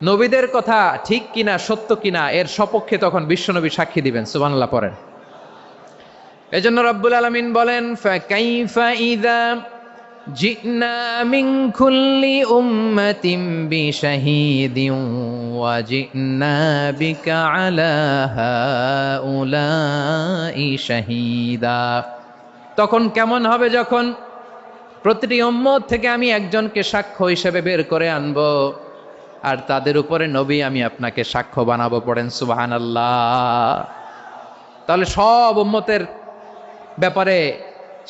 নবীদের কথা ঠিক কিনা সত্য কিনা এর সপক্ষে তখন বিশ্বনবী সাক্ষী দিবেন। সুবহানাল্লাহ পড়েন। এজন্য রব্বুল আলামিন বলেন, ফাকাইফা ইযা জিনা মিন কুল্লি উম্মাতিন বিশাহীদিন ওয়া জিনা বিকা আলা হাউলাই শাহীদা। তখন কেমন হবে যখন প্রতিটি উম্মত থেকে আমি একজনকে সাক্ষ্য হিসেবে বের করে আনবো, আর তাদের উপরে নবী আমি আপনাকে সাক্ষ্য বানাবো। পড়েন সুবহানাল্লাহ। তাহলে সব উম্মতের ব্যাপারে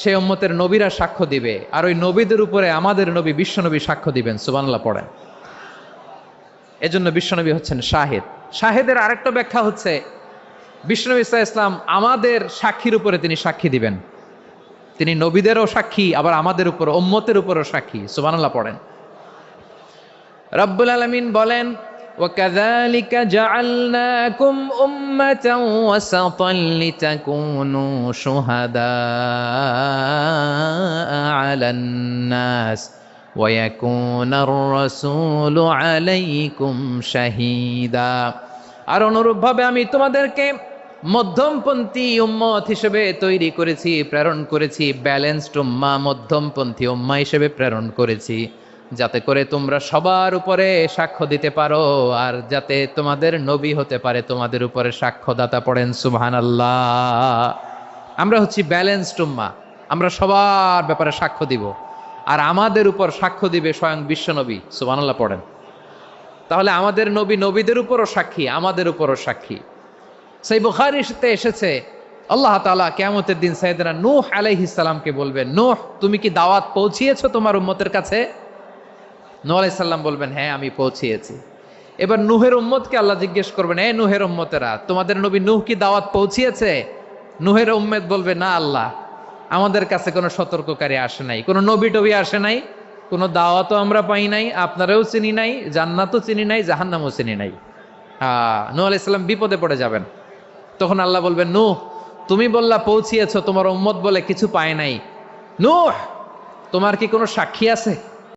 সেই উম্মতের নবীরা সাক্ষ্য দিবে, আর ওই নবীদের উপরে আমাদের নবী বিশ্বনবী সাক্ষ্য দিবেন। সুবহানাল্লাহ পড়েন। এজন্য বিশ্বনবী হচ্ছেন শাহেদ। শাহেদের আরেকটা ব্যাখ্যা হচ্ছে, বিশ্বনবী সাল্লাল্লাহু আলাইহি ওয়াসাল্লাম আমাদের সাক্ষীর উপরে তিনি সাক্ষী দিবেন। তিনি নবীদেরও সাক্ষী, আবার আমাদের উপর উম্মতের উপরও সাক্ষী। সুবহানাল্লাহ পড়েন। রব্বুল আলামিন বলেন, وَكَذَلِكَ جَعَلْنَاكُمْ أُمَّةً وَسَطًا لِتَكُونُوا شُهَدَاءَ عَلَى النَّاسِ وَيَكُونَ الرَّسُولُ عَلَيْكُمْ شَهِيدًا। আর অনুরূপভাবে আমি তোমাদেরকে মধ্যমপন্থী উম্মত হিসেবে তৈরি করেছি, প্রেরণ করেছি। ব্যালেন্সড উম্মাহ, মধ্যমপন্থী উম্মাহ হিসেবে প্রেরণ করেছি, যাতে করে তোমরা সবার উপরে সাক্ষ্য দিতে পারো, আর যাতে তোমাদের নবী হতে পারে তোমাদের উপরে সাক্ষ্যদাতা। পড়েন সুবহানাল্লাহ। আমরা হচ্ছি ব্যালেন্সড উম্মাহ, আমরা সবার ব্যাপারে সাক্ষ্য দিব, আর আমাদের উপর সাক্ষ্য দিবে স্বয়ং বিশ্বনবী। সুবহানাল্লাহ পড়েন। তাহলে আমাদের নবী নবীদের উপরও সাক্ষী, আমাদের উপরও সাক্ষী। সেই বুখারীতে এসেছে, আল্লাহ তাআলা কিয়ামতের দিন সাইয়েদনা নূহ আলাইহিস সালামকে বলবেন, নূহ তুমি কি দাওয়াত পৌঁছিয়েছো তোমার উম্মতের কাছে? নূহ আলাইহিস সালাম বলবেন, হ্যাঁ আমি পৌঁছিয়েছি। এবার নূহের উম্মতকে আল্লাহ জিজ্ঞেস করবেন, এ নূহের উম্মতেরা, তোমাদের নবী নূহ কি দাওয়াত পৌঁছিয়েছে? নূহের উম্মত বলবে, না আল্লাহ, আমাদের কাছে কোনো সতর্ককারী আসে নাই, কোনো নবী টবি আসে নাই, কোনো দাওয়াতও আমরা পাই নাই, আপনারাও চিনি নাই, জান্নাতও চিনি নাই, জাহান্নামও চিনি নাই। নূহ আলাইহিস সালাম বিপদে পড়ে যাবেন। তখন আল্লাহ বলবেন, নূহ তুমি বললা পৌঁছিয়েছো, তোমার উম্মত বলে কিছু পায় নাই। নূহ তোমার কি কোনো সাক্ষী আছে?